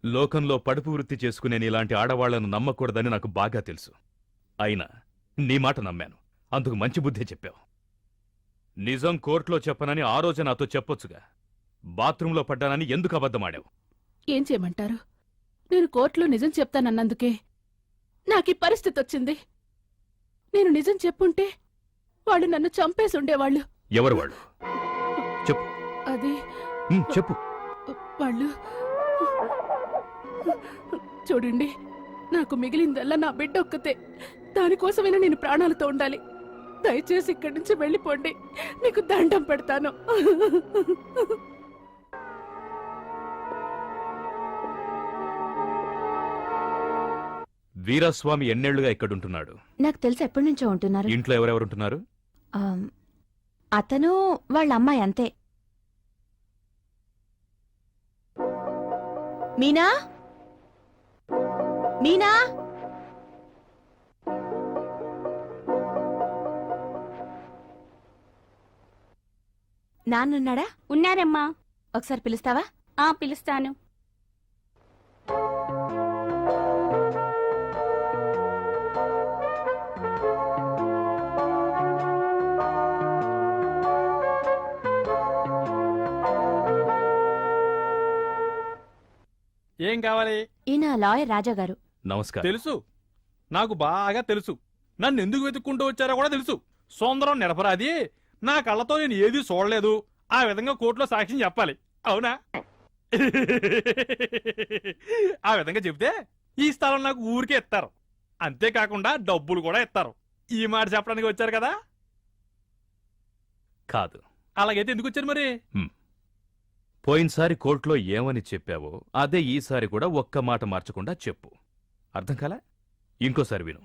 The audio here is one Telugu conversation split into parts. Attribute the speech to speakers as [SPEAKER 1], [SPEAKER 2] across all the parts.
[SPEAKER 1] లోకంలో పడుపు వృత్తి చేసుకునే నీలాంటి ఆడవాళ్లను నమ్మకూడదని నాకు బాగా తెలుసు. అయినా నీ మాట నమ్మాను. అందుకు మంచి బుద్ధే చెప్పావు. నిజం కోర్టులో చెప్పనని ఆ రోజు నాతో చెప్పొచ్చుగా. బాత్రూంలో పడ్డానని ఎందుకు అబద్ధమాడావు?
[SPEAKER 2] ఏం చేయమంటారు? నేను కోర్టులో నిజం చెప్తానన్నందుకే నాకీ పరిస్థితి వచ్చింది. నేను నిజం చెప్పుంటే వాళ్ళు నన్ను చంపేసి ఉండేవాళ్ళు.
[SPEAKER 1] ఎవరు వాళ్ళు? చెప్పు.
[SPEAKER 2] అది
[SPEAKER 1] చెప్పు.
[SPEAKER 2] వాళ్ళు చూడండి, నాకు మిగిలిందల్లా నా బిడ్డ ఒక్కతే. దానికోసమైనా నేను ప్రాణాలతో ఉండాలి. దయచేసి ఇక్కడి నుంచి వెళ్ళిపోండి. మీకు దండం పెడతాను.
[SPEAKER 1] వీరాస్వామి ఎన్నేళ్లుగా ఇక్కడుంటున్నాడు?
[SPEAKER 3] నాకు తెలిసి ఎప్పటి నుంచో ఉంటున్నారు.
[SPEAKER 1] ఇంట్లో ఎవరెవరుంటున్నారు?
[SPEAKER 3] అతను వాళ్ళ అమ్మాయి అంతే. మీనా, మీనా, నాన్నున్నాడా?
[SPEAKER 4] ఉన్నారమ్మా.
[SPEAKER 3] ఒకసారి పిలుస్తావా?
[SPEAKER 4] పిలుస్తాను.
[SPEAKER 5] ఏం కావాలి?
[SPEAKER 3] ఈయన లాయర్ రాజా గారు.
[SPEAKER 1] నమస్కారం.
[SPEAKER 5] తెలుసు, నాకు బాగా తెలుసు. నన్ను ఎందుకు వెతుక్కుంటూ వచ్చారో కూడా తెలుసు. సుందరం నిరపరాది, నా కళ్ళతో నేను ఏదీ చూడలేదు. ఆ విధంగా కోర్టులో సాక్ష్యం చెప్పాలి, అవునా? ఆ విధంగా చెబితే ఈ స్థలం నాకు ఊరికే ఇస్తారు. అంతేకాకుండా డబ్బులు కూడా ఇస్తారు. ఈ మాట చెప్పడానికి వచ్చారు కదా?
[SPEAKER 1] కాదు.
[SPEAKER 5] అలాగైతే ఎందుకు వచ్చారు మరి?
[SPEAKER 1] పోయినసారి కోర్టులో ఏమని చెప్పావో అదే ఈసారి కూడా ఒక్క మాట మార్చకుండా చెప్పు. అర్థం కాలా? ఇంకోసారి విను.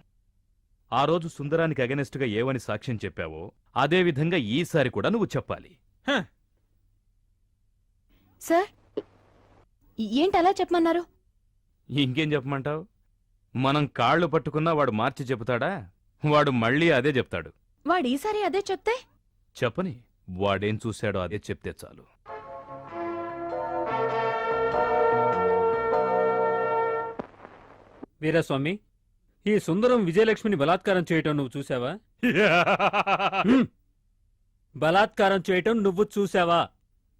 [SPEAKER 1] ఆ రోజు సుందరానికి అగెనెస్ట్గా ఏమని సాక్ష్యం చెప్పావో అదే విధంగా ఈసారి కూడా నువ్వు చెప్పాలి.
[SPEAKER 3] సార్, ఏంటి అలా చెప్పమన్నారు?
[SPEAKER 1] ఇంకేం చెప్పమంటావు? మనం కాళ్ళు పట్టుకున్నా వాడు మార్చి చెబుతాడా? వాడు మళ్ళీ అదే చెప్తాడు.
[SPEAKER 3] వాడు ఈసారి అదే చెప్తే?
[SPEAKER 1] చెప్పని. వాడేం చూశాడో అదే చెప్తే చాలు.
[SPEAKER 6] వీరస్వామి, ఈ సుందరం విజయలక్ష్మిని బలాత్కారం చేయటం నువ్వు చూసావా? బలాత్కారం చేయటం నువ్వు చూసావా?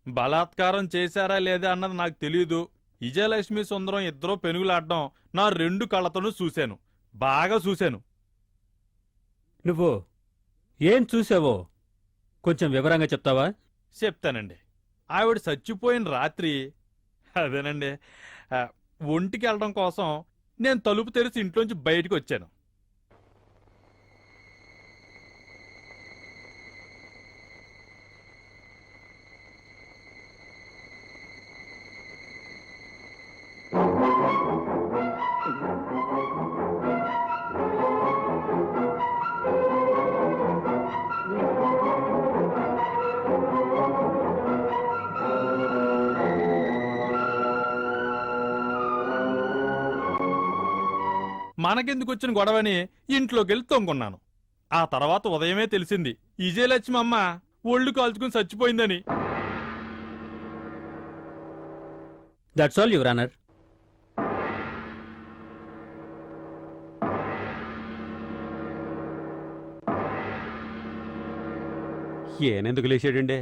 [SPEAKER 5] బలాత్కారం చేశారా లేదా అన్నది నాకు తెలీదు. విజయలక్ష్మి సుందరం ఇద్దరూ పెనుగులాడడం నా 2 కళ్ళతోనూ చూశాను, బాగా చూశాను.
[SPEAKER 6] నువ్వు ఏం చూసావో కొంచెం వివరంగా చెప్తావా?
[SPEAKER 5] చెప్తానండి. ఆవిడ చచ్చిపోయిన రాత్రి, అదేనండి, ఒంటికి వెళ్ళడం కోసం నేను తలుపు తెరిచి ఇంట్లోంచి బయటికి వచ్చాను. మనకెందుకు వచ్చిన గొడవని ఇంట్లోకెళ్ళి తొంగున్నాను. ఆ తర్వాత ఉదయమే తెలిసింది విజయలక్ష్మి అమ్మ ఒళ్ళు కాల్చుకుని చచ్చిపోయిందని.
[SPEAKER 6] That's all your honour.
[SPEAKER 7] ఏనెందుకు లేచాడండి?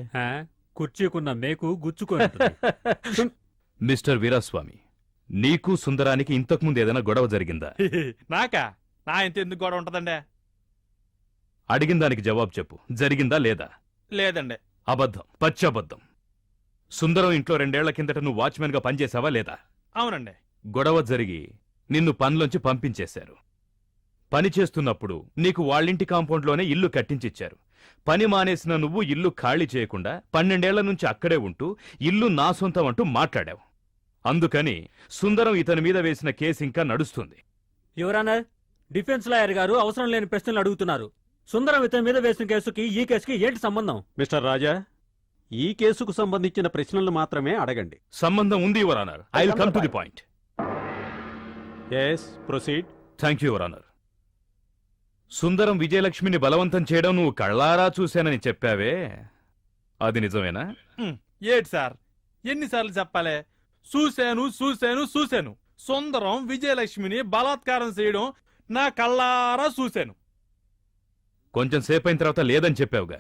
[SPEAKER 6] కుర్చీకున్న మేకు గుచ్చుకొని.
[SPEAKER 1] మిస్టర్ వీరాస్వామి, నీకు సుందరానికి ఇంతకుముందు ఏదైనా గొడవ జరిగిందా?
[SPEAKER 5] నాకా? నా ఇంత ఎందుకు గొడవ ఉంటదండి?
[SPEAKER 1] అడిగిన దానికి జవాబు చెప్పు. జరిగిందా లేదా?
[SPEAKER 5] లేదండి.
[SPEAKER 1] అబద్ధం, పచ్చబద్ధం. సుందరం ఇంట్లో 2 ఏళ్ల కిందట నువ్వు వాచ్మెన్గా పనిచేసావా లేదా?
[SPEAKER 5] అవునండి.
[SPEAKER 1] గొడవ జరిగి నిన్ను పనిలోంచి పంపించేశారు. పని చేస్తున్నప్పుడు నీకు వాళ్ళింటి కాంపౌండ్లోనే ఇల్లు కట్టించిచ్చారు. పని మానేసిన నువ్వు ఇల్లు ఖాళీ చేయకుండా 12 ఏళ్ల నుంచి అక్కడే ఉంటూ ఇల్లు నా సొంతం అంటూ మాట్లాడావు. అందుకని సుందరం ఇతని మీద వేసిన కేసు ఇంకా నడుస్తుంది.
[SPEAKER 6] యువర్ ఆనర్, డిఫెన్స్ లాయర్ గారు అవసరం లేని ప్రశ్నలు అడుగుతున్నారు. సుందరం ఇతని మీద వేసిన కేసుకి ఈ కేసుకి ఏంటి సంబంధం?
[SPEAKER 7] మిస్టర్ రాజా, ఈ కేసుకు సంబంధించిన ప్రశ్నలు మాత్రమే అడగండి.
[SPEAKER 1] సంబంధం ఉంది your honour. I will come to the point.
[SPEAKER 7] yes proceed.
[SPEAKER 1] Thank you your honour. Sundaram విజయలక్ష్మిని బలవంతం చేయడం నువ్వు కళ్ళారా చూశానని చెప్పావే, అది నిజమేనా?
[SPEAKER 5] ఏటి సార్, ఎన్నిసార్లు చెప్పాలే? చూశాను. సుందరం విజయలక్ష్మిని బలాత్కారం చేయడం నా కళ్ళారా చూశాను.
[SPEAKER 1] కొంచెం సేపు అయిన తర్వాత లేదని చెప్పావుగా.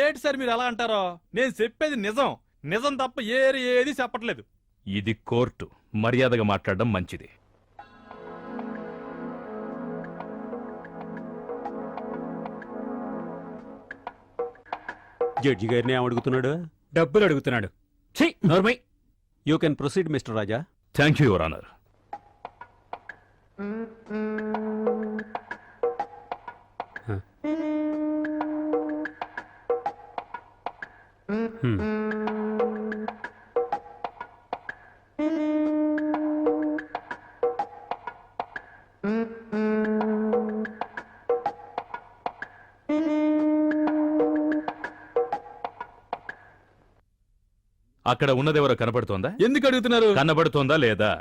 [SPEAKER 5] ఏటి సార్ మీరు అలా అంటారో? నేను చెప్పేది నిజం తప్ప ఏది చెప్పట్లేదు.
[SPEAKER 1] ఇది కోర్టు, మర్యాదగా మాట్లాడడం మంచిది.
[SPEAKER 7] జడ్జి గారిని ఏమడుగుతున్నాడు?
[SPEAKER 6] డబ్బులు అడుగుతున్నాడు. ఛీ, నోర్మై.
[SPEAKER 7] You can proceed mister Raja.
[SPEAKER 1] Thank you, your honour. అక్కడ ఉన్నదెవరో కనబడుతోందా?
[SPEAKER 5] ఎందుకు అడుగుతున్నారు?
[SPEAKER 1] కనబడుతోందా లేదా?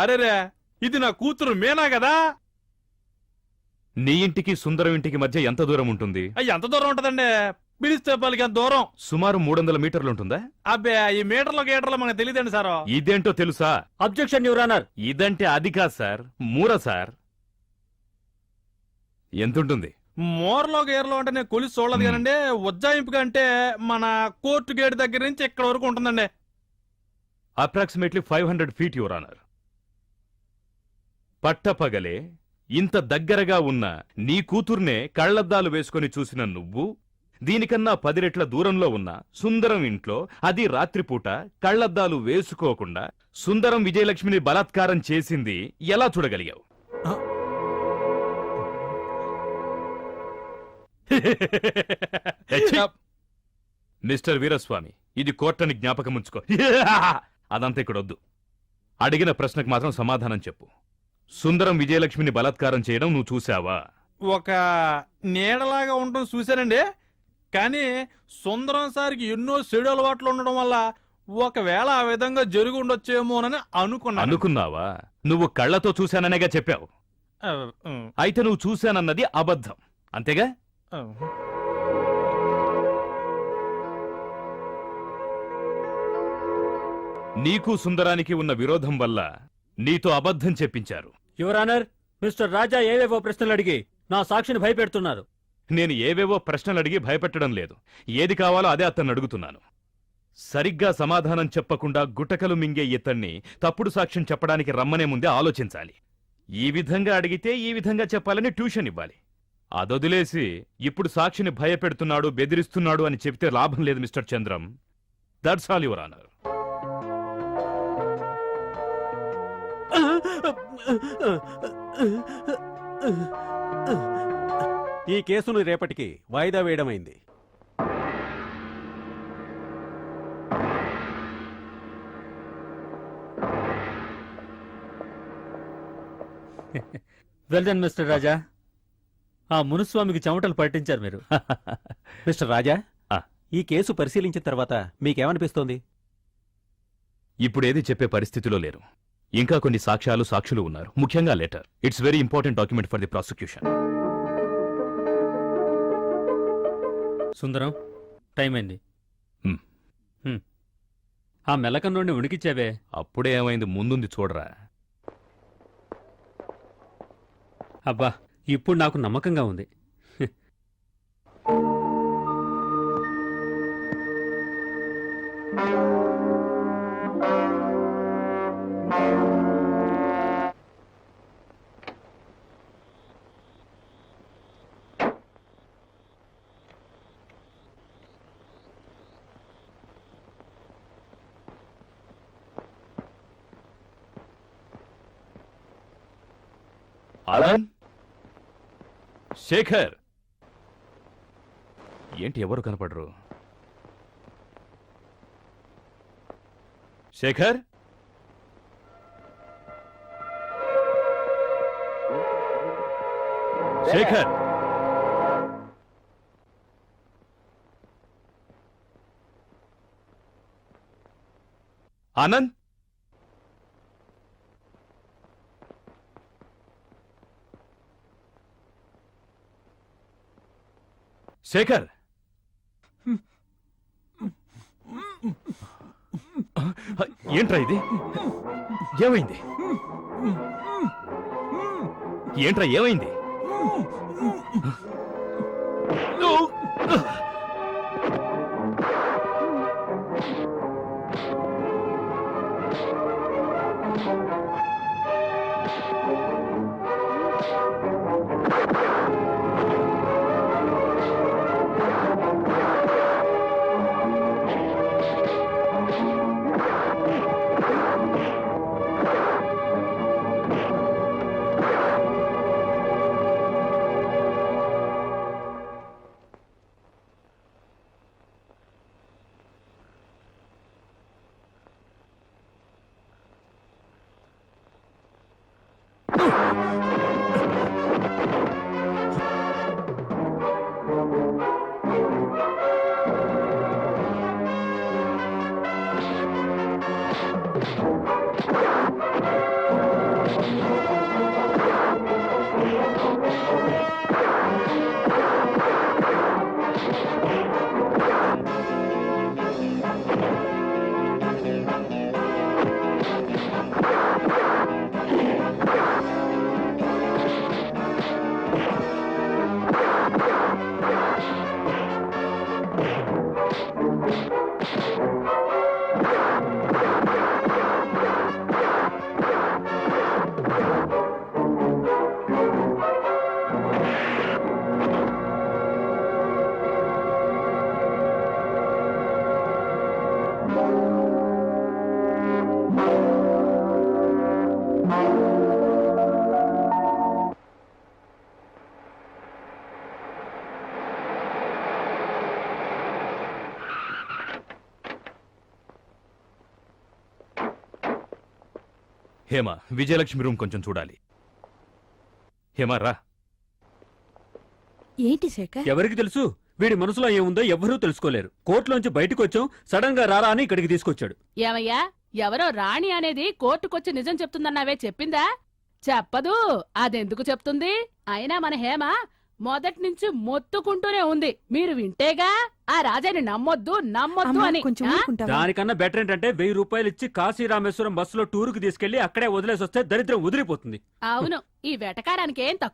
[SPEAKER 5] అరేరే, ఇది నా కూతురు మీనా కదా?
[SPEAKER 1] నీ ఇంటికి సుందరం ఇంటికి మధ్య ఎంత దూరం ఉంటుంది?
[SPEAKER 5] ఎంత దూరం ఉంటదండి? పిలిస్తే పలికి ఎంత దూరం?
[SPEAKER 1] సుమారు 300 మీటర్లుంటుందా?
[SPEAKER 5] అబ్బే, ఈ మీటర్లో మనకు తెలియదండి సారు.
[SPEAKER 1] ఇదేంటో తెలుసా?
[SPEAKER 6] Objection your honour.
[SPEAKER 1] ఇదంటే అది కాదు సార్, మూర సార్. ఎంతుంటుంది?
[SPEAKER 5] మోర్లో గేర్లో అంటే నేను కొలిసి చూడలేదు కానండి. ఉజ్జాయింపుగా అంటే మన కోర్టు గేట్ దగ్గర నుంచి ఇక్కడ వరకు ఉంటుందండి.
[SPEAKER 1] Approximately 500 feet, your honour. పట్టపగలే ఇంత దగ్గరగా ఉన్న నీ కూతుర్నే కళ్లద్దాలు వేసుకొని చూసిన నువ్వు, దీనికన్నా 10 రెట్ల దూరంలో ఉన్న సుందరం ఇంట్లో, అది రాత్రిపూట కళ్లద్దాలు వేసుకోకుండా సుందరం విజయలక్ష్మిని బలాత్కారం చేసింది ఎలా చూడగలిగావు? మిస్టర్ వీరస్వామి, ఇది కోర్టని జ్ఞాపకముంచుకో. అదంతా ఇక్కడొద్దు. అడిగిన ప్రశ్నకు మాత్రం సమాధానం చెప్పు. సుందరం విజయలక్ష్మిని బలాత్కారం చేయడం నువ్వు చూసావా?
[SPEAKER 5] ఒక నీడలాగా ఉండడం చూశానండి. కానీ సుందరం సార్కి ఎన్నో చెడు అలవాట్లు ఉండడం వల్ల ఒకవేళ ఆ విధంగా జరిగి ఉండొచ్చేమోనని
[SPEAKER 1] అనుకున్నావా? నువ్వు కళ్ళతో చూశాననేగా చెప్పావు. అయితే నువ్వు చూశానన్నది అబద్ధం, అంతేగా? నీకు సుందరానికి ఉన్న విరోధం వల్ల నీతో అబద్ధం చెప్పించారు.
[SPEAKER 6] యువర్ ఆనర్, మిస్టర్ రాజా ఏవేవో ప్రశ్నలు అడిగి నా సాక్షిని భయపెడుతున్నారు.
[SPEAKER 1] నేను ఏవేవో ప్రశ్నలు అడిగి భయపెట్టడం లేదు. ఏది కావాలో అదే అతన్ని అడుగుతున్నాను. సరిగ్గా సమాధానం చెప్పకుండా గుటకలు మింగే ఇతన్ని తప్పుడు సాక్ష్యం చెప్పడానికి రమ్మనే ముందే ఆలోచించాలి. ఈ విధంగా అడిగితే ఈ విధంగా చెప్పాలని ట్యూషన్ ఇవ్వాలి. అదొదిలేసి ఇప్పుడు సాక్షిని భయపెడుతున్నాడు, బెదిరిస్తున్నాడు అని చెప్తే లాభం లేదు mister Chandram. That's all, your honour.
[SPEAKER 7] ఈ కేసును రేపటికి వాయిదా వేయడమైంది.
[SPEAKER 6] వెల్ డన్ మిస్టర్ రాజా. ఆ మునుస్వామికి చెమటలు పట్టించారు మీరు.
[SPEAKER 7] మిస్టర్ రాజా,
[SPEAKER 1] ఆ.
[SPEAKER 7] ఈ కేసు పరిశీలించిన తర్వాత మీకేమనిపిస్తోంది?
[SPEAKER 1] ఇప్పుడేది చెప్పే పరిస్థితిలో లేరు. ఇంకా కొన్ని సాక్ష్యాలు ఉన్నారు, ముఖ్యంగా letter. It's very important document for the prosecution.
[SPEAKER 6] Sundaram, time అయింది.
[SPEAKER 1] హ్మ్.
[SPEAKER 6] ఆ మెలకం నుండి ఉనికిచ్చావే.
[SPEAKER 1] అప్పుడే ఏమైంది, ముందుంది చూడరా.
[SPEAKER 6] అబ్బా, ఇప్పుడు నాకు నమ్మకంగా ఉంది.
[SPEAKER 1] అలన్, శేఖర్ ఏంటి ఎవరు కనపడరు? శేఖర్ శేఖర్ ఆనంద్ శేఖర్ ఏంట్రా ఇది? ఏమైంది? ఏంట్రా ఏమైంది? హేమ, విజయలక్ష్మి రూమ్ కొంచెం చూడాలి. హేమ రా.
[SPEAKER 3] ఏంటి శేఖర్?
[SPEAKER 6] ఎవరికి తెలుసు వీడి మనసులో ఏముందో ఎవ్వరూ తెలుసుకోలేరు. కోర్టులోంచి బయటకు వచ్చాం, సడన్ గా రారా అని ఇక్కడికి తీసుకొచ్చాడు.
[SPEAKER 2] ఏమయ్యా, ఎవరో రాణి అనేది కోర్టుకొచ్చి నిజం చెప్తుందన్నావే, చెప్పిందా? చెప్పదు. అదెందుకు చెప్తుంది? అయినా మన హేమ మొదటి నుంచి మొత్తుకుంటూనే ఉంది. మీరు వింటేగా ఆ రాజాని నమ్మొద్దు నమ్మొద్దు అని. ఆ?
[SPEAKER 6] దానికన్నా బెటర్ ఏంటంటే 1000 రూపాయలు ఇచ్చి కాశీ రామేశ్వరం బస్సులో టూరుకు తీసుకెళ్లి అక్కడే వదిలేసి వస్తే దరిద్రం వదిలిపోతుంది.
[SPEAKER 2] అవును, ఈ వెటకారానికి ఏం